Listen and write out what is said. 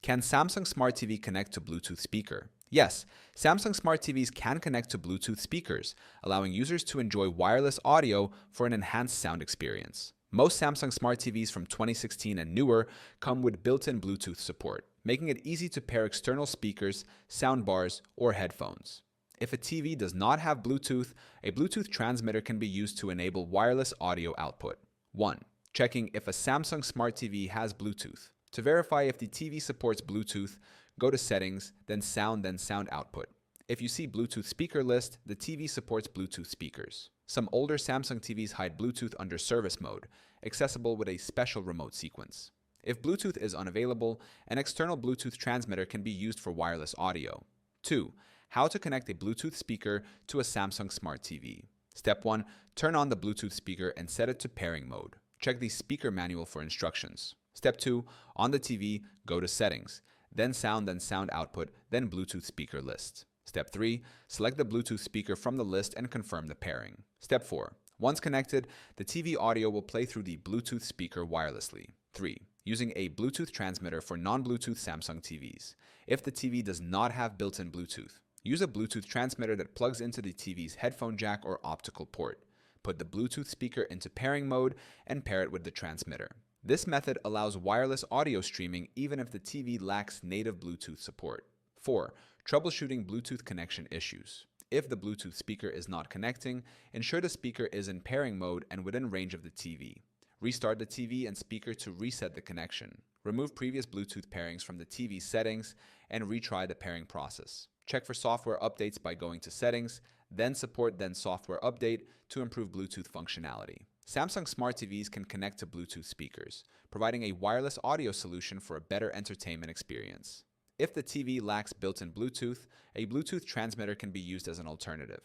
Can Samsung Smart TV connect to Bluetooth speaker? Yes, Samsung Smart TVs can connect to Bluetooth speakers, allowing users to enjoy wireless audio for an enhanced sound experience. Most Samsung Smart TVs from 2016 and newer come with built-in Bluetooth support, making it easy to pair external speakers, soundbars, or headphones. If a TV does not have Bluetooth, a Bluetooth transmitter can be used to enable wireless audio output. 1. Checking if a Samsung Smart TV has Bluetooth. To verify if the TV supports Bluetooth, go to Settings, then Sound Output. If you see Bluetooth speaker list, the TV supports Bluetooth speakers. Some older Samsung TVs hide Bluetooth under service mode, accessible with a special remote sequence. If Bluetooth is unavailable, an external Bluetooth transmitter can be used for wireless audio. 2. How to connect a Bluetooth speaker to a Samsung Smart TV. Step 1. Turn on the Bluetooth speaker and set it to pairing mode. Check the speaker manual for instructions. Step 2. On the TV, go to Settings, then Sound Output, then Bluetooth speaker list. Step 3. Select the Bluetooth speaker from the list and confirm the pairing. Step 4. Once connected, the TV audio will play through the Bluetooth speaker wirelessly. 3. Using a Bluetooth transmitter for non-Bluetooth Samsung TVs. If the TV does not have built-in Bluetooth, use a Bluetooth transmitter that plugs into the TV's headphone jack or optical port. Put the Bluetooth speaker into pairing mode and pair it with the transmitter. This method allows wireless audio streaming even if the TV lacks native Bluetooth support. 4. Troubleshooting Bluetooth connection issues. If the Bluetooth speaker is not connecting, ensure the speaker is in pairing mode and within range of the TV. Restart the TV and speaker to reset the connection. Remove previous Bluetooth pairings from the TV settings and retry the pairing process. Check for software updates by going to Settings, then Support, then Software Update to improve Bluetooth functionality. Samsung Smart TVs can connect to Bluetooth speakers, providing a wireless audio solution for a better entertainment experience. If the TV lacks built-in Bluetooth, a Bluetooth transmitter can be used as an alternative.